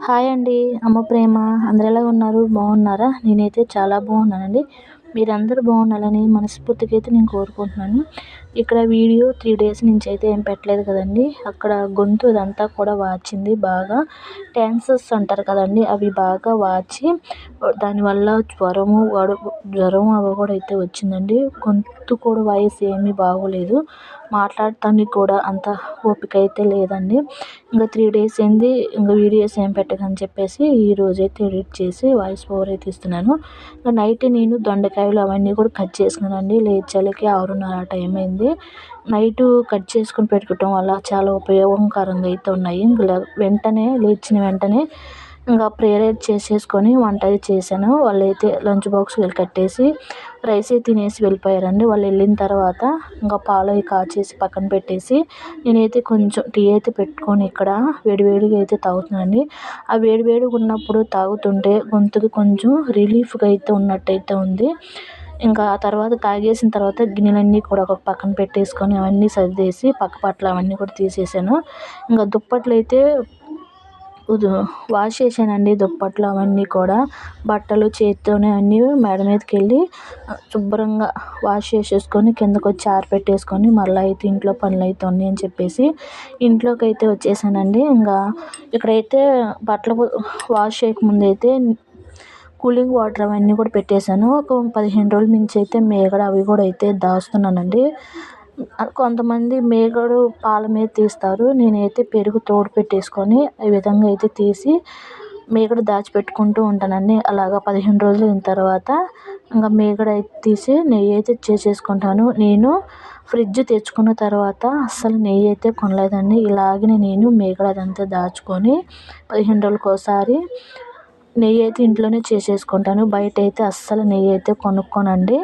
Hi అండి. అమ్మ ప్రేమ. అందరూ ఎలా ఉన్నారు? బాగున్నారా? నేనైతే చాలా బాగున్నానండి. మీరందరూ బాగుండాలని మనస్ఫూర్తిగా అయితే నేను కోరుకుంటున్నాను. ఇక్కడ వీడియో 3 డేస్ నుంచి అయితే ఏం పెట్టలేదు కదండి. అక్కడ గొంతు ఇదంతా కూడా వాచింది బాగా. టాన్సెస్ అంటారు కదండి, అవి బాగా వాచి దానివల్ల జ్వరం అవి కూడా అయితే వచ్చిందండి. గొంతు కూడా వాయిస్ ఏమీ బాగోలేదు. మాట్లాడటానికి కూడా అంత ఓపిక అయితే లేదండి. ఇంకా 3 డేస్ అయింది, ఇంకా వీడియోస్ ఏం పెట్టకని చెప్పేసి ఈరోజైతే ఎడిట్ చేసి వాయిస్ ఓవర్ అయితే ఇస్తున్నాను. ఇంకా నైట్ నేను దొండకాయలు అవన్నీ కూడా కట్ చేసుకున్నానండి. లేచేలకి 6:30 టైం అయింది. నైటు కట్ చేసుకుని పెట్టుకోవటం వల్ల చాలా ఉపయోగకరంగా అయితే ఉన్నాయి. వెంటనే లేచిన వెంటనే ఇంకా ప్రేయర్ చేసేసుకొని వంట అది చేశాను. వాళ్ళైతే లంచ్ బాక్స్ కట్టేసి రైస్ అయితే తినేసి వెళ్ళిపోయారండి. వాళ్ళు వెళ్ళిన తర్వాత ఇంకా పాలు అవి కాచేసి పక్కన పెట్టేసి నేనైతే కొంచెం టీ అయితే పెట్టుకొని ఇక్కడ వేడివేడిగా అయితే తాగుతున్నానండి. ఆ వేడివేడిగా ఉన్నప్పుడు తాగుతుంటే గొంతుకి కొంచెం రిలీఫ్గా అయితే ఉన్నట్టయితే ఉంది. ఇంకా ఆ తర్వాత తాగేసిన తర్వాత గిన్నెలన్నీ కూడా ఒక పక్కన పెట్టేసుకొని అవన్నీ సర్దేసి పక్క పట్ల అవన్నీ కూడా తీసేసాను. ఇంకా దుప్పట్లు అయితే వాష్ చేశానండి. దుప్పట్లు అవన్నీ కూడా బట్టలు చేత్తోనే అన్నీ మేడ మీదకి వెళ్ళి శుభ్రంగా వాష్ చేసేసుకొని కిందకు వచ్చి ఆరబెట్టేసుకొని మళ్ళీ అయితే ఇంట్లో పనులు అయితే ఉన్నాయి అని చెప్పేసి ఇంట్లోకి అయితే వచ్చేసానండి. ఇంకా ఇక్కడైతే బట్టలు వాష్ చేయకముందు అయితే కూలింగ్ వాటర్ అవన్నీ కూడా పెట్టేశాను. ఒక 15 రోజుల నుంచి అయితే మేగడ అవి కూడా అయితే దాస్తున్నానండి. కొంతమంది మేగడు పాల మీద తీస్తారు. నేనైతే పెరుగు తోడు పెట్టేసుకొని ఈ విధంగా అయితే తీసి మేగడ దాచిపెట్టుకుంటూ ఉంటానండి. అలాగా 15 రోజులు అయిన తర్వాత ఇంకా మేగడ అయితే తీసి నెయ్యి అయితే చేసేసుకుంటాను. నేను ఫ్రిడ్జ్ తెచ్చుకున్న తర్వాత అస్సలు నెయ్యి అయితే కొనలేదండి. ఇలాగనే నేను మేగడ అదంతా దాచుకొని 15 రోజులకు ఒకసారి నెయ్యి అయితే ఇంట్లోనే చేసేసుకుంటాను. బయట అయితే అస్సలు నెయ్యి అయితే కొనుక్కోనండి.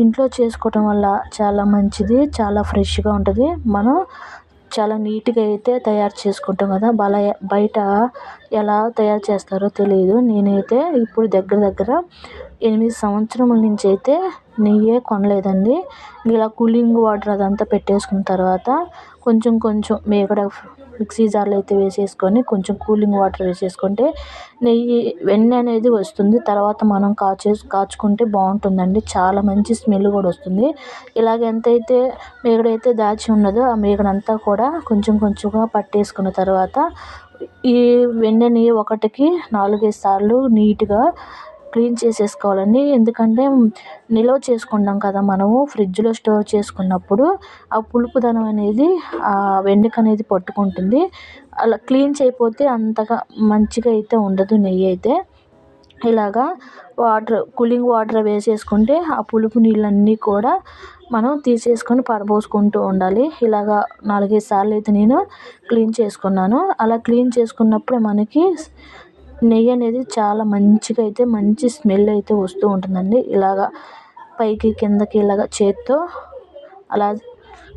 ఇంట్లో చేసుకోవటం వల్ల చాలా మంచిది, చాలా ఫ్రెష్గా ఉంటుంది. మనం చాలా నీట్గా అయితే తయారు చేసుకుంటాం కదా. బయట ఎలా తయారు చేస్తారో తెలియదు. నేనైతే ఇప్పుడు దగ్గర దగ్గర 8 సంవత్సరముల నుంచి అయితే నెయ్యే కొనలేదండి. ఇలా కూలింగ్ వాటర్ అదంతా పెట్టేసుకున్న తర్వాత కొంచెం కొంచెం మేగడ మిక్సీ జార్లో అయితే వేసేసుకొని కొంచెం కూలింగ్ వాటర్ వేసేసుకుంటే వెన్న అనేది వస్తుంది. తర్వాత మనం కాచుకుంటే బాగుంటుందండి. చాలా మంచి స్మెల్ కూడా వస్తుంది. ఇలాగ ఎంతైతే మేగడైతే దాచి ఉన్నదో ఆ మేగడంతా కూడా కొంచెం కొంచెంగా పట్టేసుకున్న తర్వాత ఈ వెన్నని ఒకటికి 4-5 సార్లు నీట్గా క్లీన్ చేసేసుకోవాలండి. ఎందుకంటే నిల్వ చేసుకుంటాం కదా మనము ఫ్రిడ్జ్లో స్టోర్ చేసుకున్నప్పుడు ఆ పులుపుదనం అనేది ఆ వెన్నకి అనేది పట్టుకుంటుంది. అలా క్లీన్ చేయకపోతే అంతగా మంచిగా అయితే ఉండదు నెయ్యి అయితే. ఇలాగా కూలింగ్ వాటర్ వేసేసుకుంటే ఆ పులుపు నీళ్ళన్నీ కూడా మనం తీసేసుకొని పడబోసుకుంటూ ఉండాలి. ఇలాగా 4-5 సార్లు అయితే నేను క్లీన్ చేసుకున్నాను. అలా క్లీన్ చేసుకున్నప్పుడే మనకి నెయ్యి అనేది చాలా మంచిగా అయితే మంచి స్మెల్ అయితే వస్తూ ఉంటుందండి. ఇలాగా పైకి కిందకి ఇలాగ చేత్తో అలా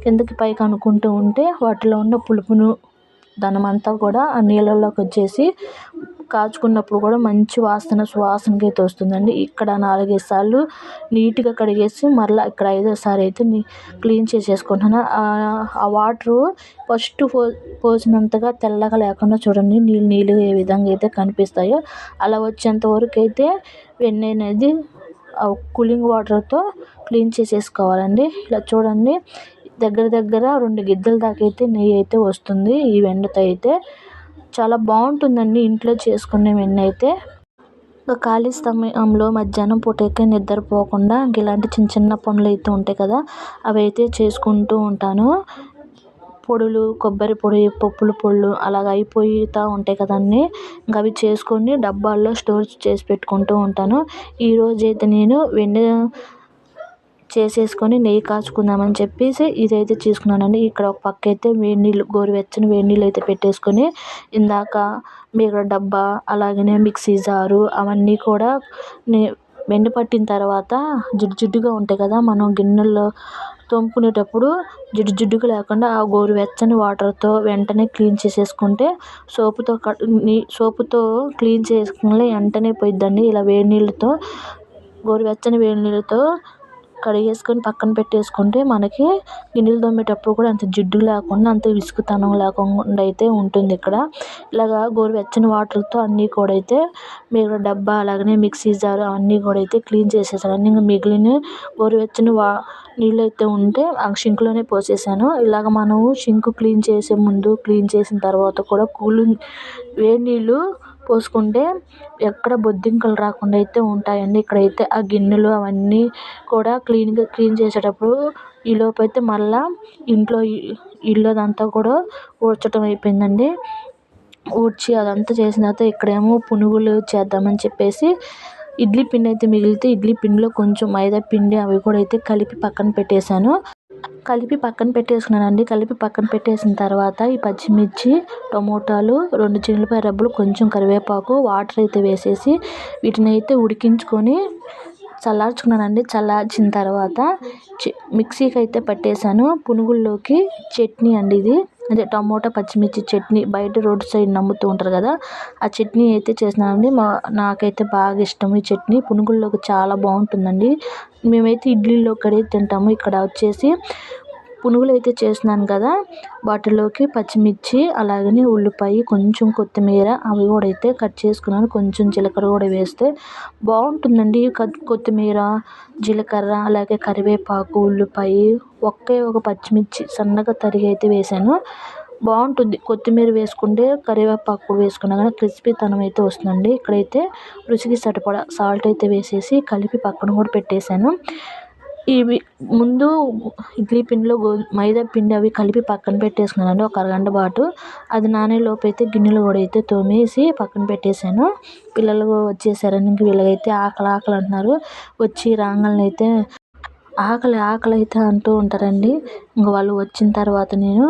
కిందకి పైకి అనుకుంటూ ఉంటే వాటిలో ఉన్న పులుపును ధనమంతా కూడా ఆ నీళ్ళలోకి వచ్చేసి కాచుకున్నప్పుడు కూడా మంచి సువాసనగా అయితే వస్తుందండి. ఇక్కడ 4-5 సార్లు నీట్గా కడిగేసి మరలా ఇక్కడ 5వ సారి అయితే క్లీన్ చేసేసుకుంటున్నాను. ఆ వాటరు ఫస్ట్ పోసినంతగా తెల్లగా లేకుండా చూడండి, నీళ్ళుగా ఏ విధంగా అయితే కనిపిస్తాయో అలా వచ్చేంత వరకు అయితే వెన్న అనేది ఆ కూలింగ్ వాటర్తో క్లీన్ చేసేసుకోవాలండి. ఇలా చూడండి, దగ్గర దగ్గర 2 గిద్దల దాకా అయితే నెయ్యి అయితే వస్తుంది. ఈ వెన్నతో అయితే చాలా బాగుంటుందండి ఇంట్లో చేసుకునే వెన్న అయితే. ఖాళీ సమయంలో మధ్యాహ్నం పూట అయితే నిద్రపోకుండా ఇలాంటి చిన్న చిన్న పనులు అయితే ఉంటాయి కదా, అవి అయితే చేసుకుంటూ ఉంటాను. పొడులు, కొబ్బరి పొడి, పప్పుల పొడులు అలాగ అయిపోతూ ఉంటాయి కదండి. ఇంకా అవి చేసుకొని డబ్బాల్లో స్టోర్ చేసి పెట్టుకుంటూ ఉంటాను. ఈరోజైతే నేను వెన్న చేసేసుకొని నెయ్యి కాచుకుందామని చెప్పేసి ఇదైతే చేసుకున్నానండి. ఇక్కడ ఒక పక్క అయితే గోరువెచ్చని వేడి నీళ్ళు అయితే పెట్టేసుకొని ఇందాక మేగడ డబ్బా అలాగనే మిక్సీ జారు అవన్నీ కూడా వెన్న పట్టిన తర్వాత జిడ్డుగా ఉంటాయి కదా, మనం గిన్నెల్లో తోముకునేటప్పుడు జిడ్డుగా లేకుండా ఆ గోరువెచ్చని వాటర్తో వెంటనే క్లీన్ చేసేసుకుంటే సోపుతో క్లీన్ చేసుకుని వెంటనే పోయిద్దండి. ఇలా గోరువెచ్చని వేడి నీళ్ళతో కడిగేసుకొని పక్కన పెట్టేసుకుంటే మనకి గిన్నెలు తోమేటప్పుడు కూడా అంత జిడ్డు లేకుండా అంత విసుగుతనం లేకుండా అయితే ఉంటుంది. ఇక్కడ ఇలాగా గోరువెచ్చని వాటర్తో అన్నీ కూడా అయితే మీరు డబ్బా అలాగనే మిక్సీ జార్ అవన్నీ కూడా అయితే క్లీన్ చేసేసాను. అన్నీ ఇంకా మిగిలిన గోరువెచ్చని నీళ్ళు అయితే ఉంటే ఆ షింక్లోనే పోసేసాను. ఇలాగ మనము షింక్ క్లీన్ చేసే ముందు క్లీన్ చేసిన తర్వాత కూడా వేడి నీళ్ళు పోసుకుంటే ఎక్కడ బొద్దింకలు రాకుండా అయితే ఉంటాయండి. ఇక్కడైతే ఆ గిన్నెలు అవన్నీ కూడా క్లీన్ చేసేటప్పుడు ఈలోపు అయితే మళ్ళా ఇల్లు అదంతా కూడా ఊడ్చడం అయిపోయిందండి. ఊడ్చి అదంతా చేసిన తర్వాత ఇక్కడేమో పునుగులు చేద్దామని చెప్పేసి ఇడ్లీ పిండి అయితే మిగిలితే ఇడ్లీ పిండిలో కొంచెం మైదా పిండి అవి కూడా అయితే కలిపి పక్కన పెట్టేశాను. కలిపి పక్కన పెట్టేసిన తర్వాత ఈ పచ్చిమిర్చి, టమోటాలు, 2 చిన్నులపాయ రబ్బలు, కొంచెం కరివేపాకు, వాటర్ అయితే వేసేసి వీటిని అయితే ఉడికించుకొని చల్లార్చుకున్నానండి. చల్లార్చిన తర్వాత మిక్సీకి అయితే పట్టేశాను. పునుగుల్లోకి చట్నీ అండి ఇది. అదే టమోటా పచ్చిమిర్చి చట్నీ బయట రోడ్ సైడ్ నమ్ముతూ ఉంటారు కదా, ఆ చట్నీ అయితే చేసినానండి. నాకైతే బాగా ఇష్టం ఈ చట్నీ. పునుగుల్లోకి చాలా బాగుంటుందండి. మేమైతే ఇడ్లీలో కడిగి తింటాము. ఇక్కడ వచ్చేసి పునుగులు అయితే చేస్తున్నాను కదా, వాటిలోకి పచ్చిమిర్చి అలాగనే ఉల్లిపాయ, కొంచెం కొత్తిమీర అవి కూడా అయితే కట్ చేసుకున్నాను. కొంచెం జీలకర్ర కూడా వేస్తే బాగుంటుందండి. కొత్తిమీర, జీలకర్ర అలాగే కరివేపాకు, ఉల్లిపాయ, ఒక పచ్చిమిర్చి సన్నగా తరిగి అయితే వేసాను. బాగుంటుంది. కొత్తిమీర వేసుకుంటే కరివేపాకు వేసుకున్నా కానీ క్రిస్పీతనం అయితే వస్తుందండి. ఇక్కడైతే రుచికి సరిపడా సాల్ట్ అయితే వేసేసి కలిపి పక్కన కూడా పెట్టేశాను. ఇవి ముందు ఇడ్లీ పిండిలో మైదా పిండి అవి కలిపి పక్కన పెట్టేసుకున్నానండి ఒక అరగంట పాటు. అది నానేలోపు అయితే గిన్నెలు కూడా అయితే తోమేసి పక్కన పెట్టేశాను. పిల్లలు వచ్చేసారని ఇంక వీళ్ళకైతే ఆకలి అంటున్నారు. వచ్చి రాగానే అయితే ఆకలి అయితే అంటూ ఉంటారండి. ఇంక వాళ్ళు వచ్చిన తర్వాత నేను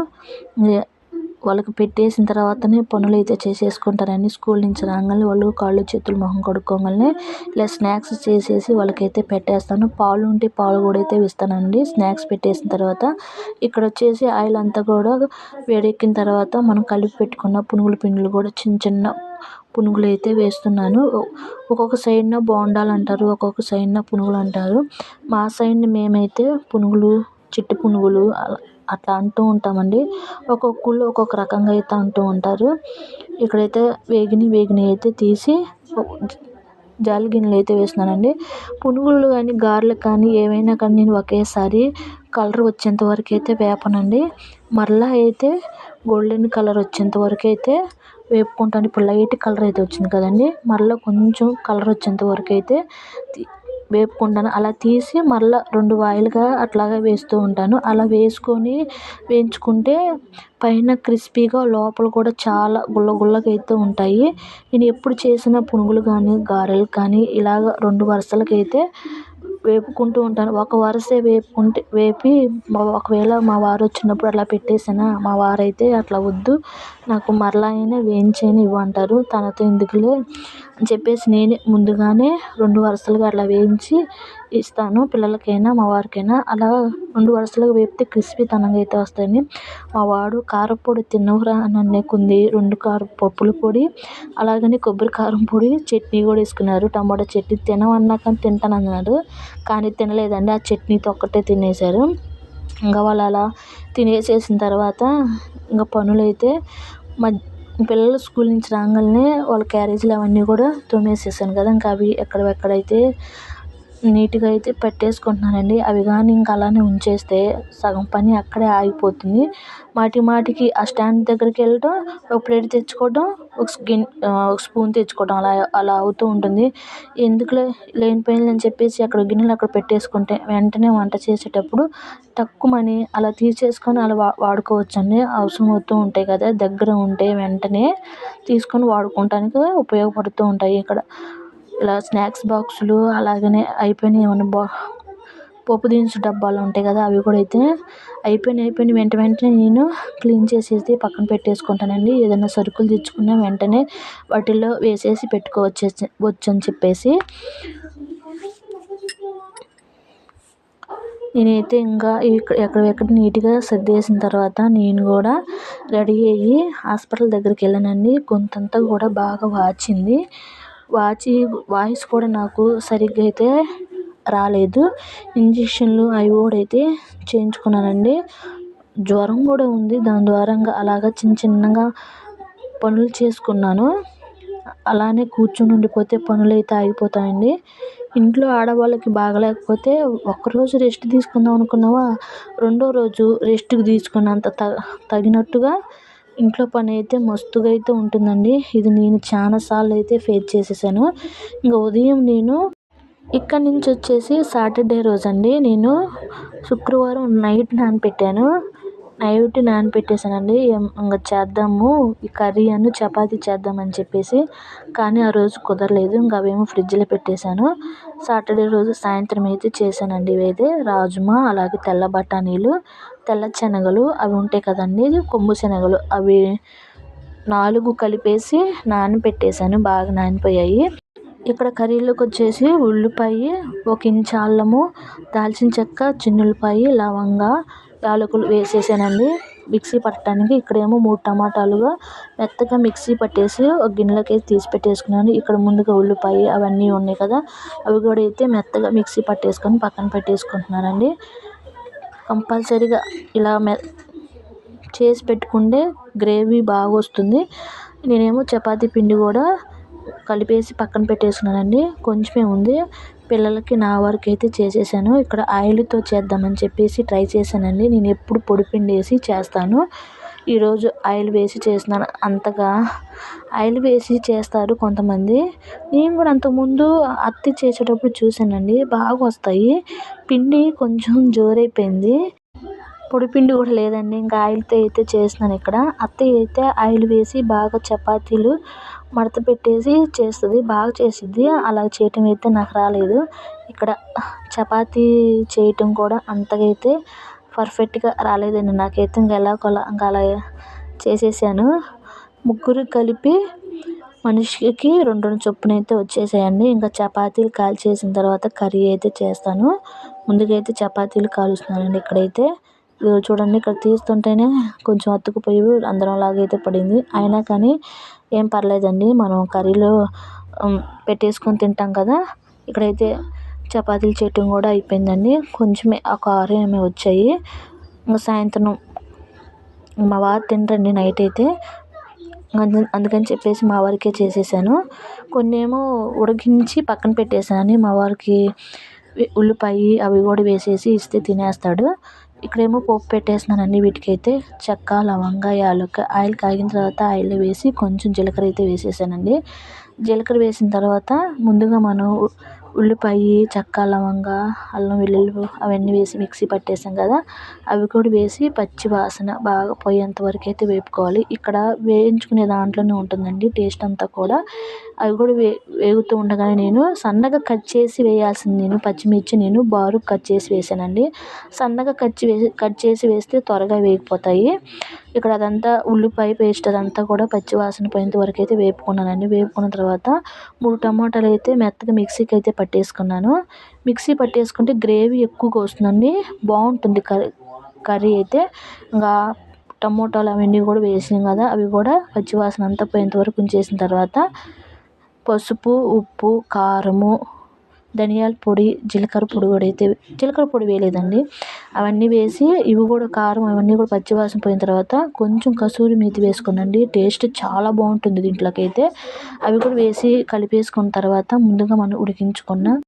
వాళ్ళకి పెట్టేసిన తర్వాతనే పనులు అయితే చేసేసుకుంటారండి. స్కూల్ నుంచి రాగానే వాళ్ళు కాళ్ళు చేతులు మొహం కడుక్కోగానే ఇలా స్నాక్స్ చేసేసి వాళ్ళకైతే పెట్టేస్తాను. పాలు ఉంటే పాలు కూడా అయితే ఇస్తానండి స్నాక్స్ పెట్టేసిన తర్వాత. ఇక్కడ వచ్చేసి ఆయిల్ అంతా కూడా వేడెక్కిన తర్వాత మనం కలిపి పెట్టుకున్న పునుగుల పిండిలు కూడా చిన్న పునుగులు అయితే వేస్తున్నాను. ఒక్కొక్క సైడ్న బోండాలు అంటారు, ఒక్కొక్క సైడ్న పునుగులు అంటారు. మా సైడ్ మేమైతే పునుగులు, చిట్టి పునుగులు అట్లా అంటూ ఉంటామండి. ఒక్కొక్క ఊళ్ళో ఒక్కొక్క రకంగా అయితే అంటూ ఉంటారు. ఇక్కడైతే వేగిని అయితే తీసి జాలి గిన్నెలు అయితే వేస్తున్నానండి. పునుగులు కానీ గారెలు కానీ ఏవైనా కానీ నేను ఒకేసారి కలర్ వచ్చేంత వరకు అయితే వేపనండి. మరలా అయితే గోల్డెన్ కలర్ వచ్చేంత వరకు అయితే వేపుకుంటాను. ఇప్పుడు లైట్ కలర్ అయితే వచ్చింది కదండి, మరలా కొంచెం కలర్ వచ్చేంత వరకు అయితే వేపుకుంటాను. అలా తీసి మరలా 2 వాయిలుగా అట్లాగా వేస్తూ ఉంటాను. అలా వేయించుకుంటే పైన క్రిస్పీగా లోపల కూడా చాలా గుల్లగా అయితే ఉంటాయి. నేను ఎప్పుడు చేసిన పునుగులు కానీ గారెలు కానీ ఇలాగ 2 వరుసలకైతే వేపుకుంటూ ఉంటాను. ఒక వరుసే వేపి ఒకవేళ మా వారు వచ్చినప్పుడు అలా పెట్టేసానా, మా వారైతే అట్లా వద్దు నాకు మరలా అయినా వేయించైనా ఇవ్వంటారు. తనతో ఎందుకులే అని చెప్పేసి నేనే ముందుగానే 2 వరుసలుగా అట్లా వేయించి ఇస్తాను పిల్లలకైనా మా వారికైనా. అలా 2 వరుసలుగా వేపితే క్రిస్పీతనంగా అయితే వస్తాయని మా వాడు కారపొడి తినవురా నన్నే కొంది 2 పప్పుల పొడి అలాగని కొబ్బరి కారం పొడి చట్నీ కూడా వేసుకున్నారు. టమాటా చట్నీ తినమన్నా కానీ తింటానన్నాడు, కానీ తినలేదండి. ఆ చట్నీతో ఒక్కటే తినేశారు. ఇంకా వాళ్ళు అలా తినేసేసిన తర్వాత ఇంకా పనులైతే పిల్లలు స్కూల్ నుంచి రాగానే వాళ్ళ క్యారేజీలు అవన్నీ కూడా తోమేసేసాను కదా, ఇంకా అవి ఎక్కడైతే నీట్గా అయితే పెట్టేసుకుంటున్నానండి. అవి కానీ ఇంకా అలానే ఉంచేస్తే సగం పని అక్కడే ఆగిపోతుంది. మాటికి ఆ స్టాండ్ దగ్గరికి వెళ్ళడం, ఒక ప్లేట్ తెచ్చుకోవడం, ఒక స్పూన్ తెచ్చుకోవడం అలా అవుతూ ఉంటుంది. ఎందుకులే లేనిపోయిందని చెప్పేసి అక్కడ గిన్నెలు అక్కడ పెట్టేసుకుంటే వెంటనే వంట చేసేటప్పుడు తక్కువని అలా తీసేసుకొని అలా వాడుకోవచ్చండి. అవసరం అవుతూ ఉంటాయి కదా, దగ్గర ఉంటే వెంటనే తీసుకొని వాడుకోవటానికి ఉపయోగపడుతూ ఉంటాయి. ఇక్కడ ఇలా స్నాక్స్ బాక్సులు అలాగనే అయిపోయినాయి ఏమన్నా పోపు దినుసు డబ్బాలు ఉంటాయి కదా, అవి కూడా అయితే అయిపోయినాయి వెంటనే నేను క్లీన్ చేసేసి పక్కన పెట్టేసుకుంటానండి. ఏదైనా సరుకులు తెచ్చుకున్నా వెంటనే వాటిల్లో వేసేసి వచ్చని చెప్పేసి నేనైతే ఇంకా ఎక్కడ నీట్గా సర్దేసిన తర్వాత నేను కూడా రెడీ అయ్యి హాస్పిటల్ దగ్గరికి వెళ్ళానండి. గొంతంతా కూడా బాగా వాచింది. వాయిస్ కూడా నాకు సరిగ్గా అయితే రాలేదు. ఇంజక్షన్లు అవి కూడా అయితే చేయించుకున్నానండి. జ్వరం కూడా ఉంది. దాని ద్వారంగా అలాగా చిన్నగా పనులు చేసుకున్నాను. అలానే కూర్చొని ఉండిపోతే పనులైతే ఆగిపోతాయండి. ఇంట్లో ఆడవాళ్ళకి బాగలేకపోతే ఒక్కరోజు రెస్ట్ తీసుకుందాం అనుకున్నావా, రెండో రోజు రెస్ట్‌కి తీసుకున్నంత తగినట్టుగా ఇంట్లో పని అయితే మస్తుగా అయితే ఉంటుందండి. ఇది నేను చాలా సార్లు అయితే ఫేస్ చేసేసాను. ఇంక ఉదయం నేను ఇక్కడి నుంచి వచ్చేసి సాటర్డే రోజండి నేను శుక్రవారం నైట్ నానబెట్టేసానండి. ఇంక చేద్దాము ఈ కర్రీ చపాతీ చేద్దామని చెప్పేసి. కానీ ఆ రోజు కుదరలేదు. ఇంక అవేమో ఫ్రిడ్జ్‌లో పెట్టేశాను. సాటర్డే రోజు సాయంత్రం అయితే చేశానండి. ఇవైతే రాజ్మా, అలాగే తెల్ల బఠానీలు, తెల్ల శనగలు అవి ఉంటాయి కదండీ, కొమ్ము శనగలు, అవి 4 కలిపేసి నానబెట్టేశాను. బాగా నానిపోయాయి. ఇక్కడ కర్రీలోకి వచ్చేసి ఉల్లిపాయ, 1 ఇంచు అల్లము, దాల్చిన చెక్క, చిన్నుల్లిపాయ, లవంగా, యాలకులు వేసేసానండి మిక్సీ పట్టడానికి. ఇక్కడేమో 3 టమాటాలుగా మెత్తగా మిక్సీ పట్టేసి ఒక గిన్నెలోకి తీసి పెట్టేసుకున్నాను. ఇక్కడ ముందుగా ఉల్లిపాయ అవన్నీ ఉన్నాయి కదా, అవి కూడా అయితే మెత్తగా మిక్సీ పట్టేసుకొని పక్కన పెట్టేసుకుంటున్నానండి. కంపల్సరీగా ఇలా చేసి పెట్టుకుంటే గ్రేవీ బాగా వస్తుంది. నేనేమో చపాతీ పిండి కూడా కలిపేసి పక్కన పెట్టేసుకున్నానండి. కొంచెమే ఉంది. పిల్లలకి నా వరకు అయితే చేసేసాను. ఇక్కడ ఆయిల్తో చేద్దామని చెప్పేసి ట్రై చేశానండి. నేను ఎప్పుడు పొడిపిండి వేసి చేస్తాను. ఈరోజు ఆయిల్ వేసి చేస్తున్నాను. అంతగా ఆయిల్ వేసి చేస్తారు కొంతమంది. నేను కూడా అంతకుముందు అత్తి చేసేటప్పుడు చూశానండి, బాగా వస్తాయి. పిండి కొంచెం జోరైపోయింది. పొడిపిండి కూడా లేదండి. ఇంకా ఆయిల్తో అయితే చేస్తున్నాను. ఇక్కడ అత్తయ్య అయితే ఆయిల్ వేసి బాగా చపాతీలు మడత పెట్టేసి చేస్తుంది, బాగా చేసిద్ది. అలా చేయటం అయితే నాకు రాలేదు. ఇక్కడ చపాతీ చేయటం కూడా అంతగా అయితే పర్ఫెక్ట్గా రాలేదండి నాకైతే. ఇంకా అలా చేసేసాను. ముగ్గురు కలిపి మనిషికి 2 చొప్పున అయితే వచ్చేసాయండి. ఇంకా చపాతీలు కాల్చేసిన తర్వాత కర్రీ అయితే చేస్తాను. ముందుగా అయితే చపాతీలు కాలుస్తున్నానండి. ఇక్కడైతే చూడండి, ఇక్కడ తీస్తుంటేనే కొంచెం అతుకుపోయి అందరంలాగా అయితే పడింది. అయినా కానీ ఏం పర్లేదండి, మనం కర్రీలో పెట్టేసుకొని తింటాం కదా. ఇక్కడైతే చపాతీలు చేయటం కూడా అయిపోయిందండి. కొంచెమే ఒక 6 ఏమో వచ్చాయి. ఇంకా సాయంత్రం మా వారు తినరండి నైట్ అయితే. అందుకని చెప్పేసి మా వారికే చేసేసాను. కొన్ని ఏమో ఉడికించి పక్కన పెట్టేసాను. మా వారికి ఉల్లిపాయ అవి కూడా వేసేసి ఇస్తే తినేస్తాడు. ఇక్కడేమో పోపు పెట్టేస్తున్నానండి. వీటికైతే చెక్క, లవంగా, యాలక్క. ఆయిల్ కాగిన తర్వాత ఆయిల్లో వేసి కొంచెం జీలకర్ర అయితే వేసేసానండి. జీలకర్ర వేసిన తర్వాత ముందుగా మనం ఉల్లిపాయ, చెక్క, లవంగా, అల్లం వెల్లుల్లి అవన్నీ వేసి మిక్సీ పట్టేసాం కదా, అవి కూడా వేసి పచ్చి వాసన బాగా పోయేంత వరకు అయితే వేపుకోవాలి. ఇక్కడ వేయించుకునే దాంట్లోనే ఉంటుందండి టేస్ట్ అంతా కూడా. అవి కూడా వేగుతూ ఉండగానే నేను సన్నగా కట్ చేసి వేయాల్సింది, నేను పచ్చిమిర్చి బారుగా కట్ చేసి వేసానండి. సన్నగా కట్ చేసి వేస్తే త్వరగా వేగిపోతాయి. ఇక్కడ అదంతా ఉల్లిపాయ పేస్ట్ అదంతా కూడా పచ్చి వాసన పోయేంత వరకు అయితే వేపుకున్నానండి. వేపుకున్న తర్వాత 3 టమాటాలు అయితే మెత్తగా మిక్సీకి అయితే పట్టేసుకున్నాను. మిక్సీ పట్టేసుకుంటే గ్రేవీ ఎక్కువగా వస్తుందండి, బాగుంటుంది కర్రీ అయితే. ఇంకా టమోటాలు అవన్నీ కూడా వేసాం కదా, అవి కూడా పచ్చివాసన అంతా పోయేంత వరకు ఉంచేసిన తర్వాత పసుపు, ఉప్పు, కారము, ధనియాల పొడి, జీలకర్ర పొడి కూడా అయితే జీలకర్ర పొడి వేయలేదండి. అవన్నీ వేసి ఇవి కూడా కారం అవన్నీ కూడా పచ్చివాసన పోయిన తర్వాత కొంచెం కసూరి మేతి వేసుకున్నానండి. టేస్ట్ చాలా బాగుంటుంది దీంట్లోకి అయితే. అవి కూడా వేసి కలిపేసుకున్న తర్వాత ముందుగా మనం ఉడికించుకున్న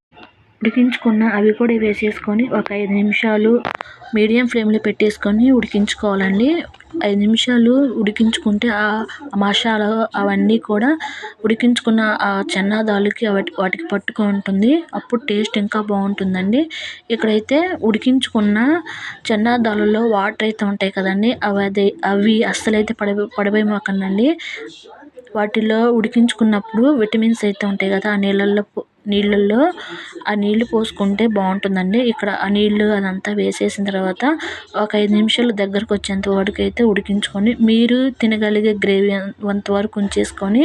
అవి కూడా వేసేసుకొని ఒక 5 నిమిషాలు మీడియం ఫ్లేమ్లో పెట్టేసుకొని ఉడికించుకోవాలండి. 5 నిమిషాలు ఉడికించుకుంటే ఆ మసాలా అవన్నీ కూడా ఉడికించుకున్న ఆ చెన్నా దాల్కి వాటికి పట్టుకుంటుంది. అప్పుడు టేస్ట్ ఇంకా బాగుంటుందండి. ఇక్కడైతే ఉడికించుకున్న చెన్నా దాల్లో వాటర్ అయితే ఉంటాయి కదండి, అవి అస్సలైతే పడవేయమాకండి. వాటిలో ఉడికించుకున్నప్పుడు విటమిన్స్ అయితే ఉంటాయి కదా, ఆ నీళ్ళల్లో ఆ నీళ్లు పోసుకుంటే బాగుంటుందండి. ఇక్కడ ఆ నీళ్లు అదంతా వేసేసిన తర్వాత ఒక 5 నిమిషాలు దగ్గరకు వచ్చేంత వరకు అయితే ఉడికించుకొని మీరు తినగలిగే గ్రేవీ అంతవరకు ఉంచేసుకొని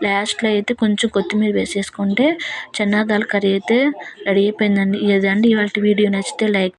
లాస్ట్లో అయితే కొంచెం కొత్తిమీర వేసేసుకుంటే చెన్నా దాల్ కర్రీ అయితే రెడీ అయిపోయిందండి. ఇదండి ఇవాళ వీడియో. నచ్చితే లైక్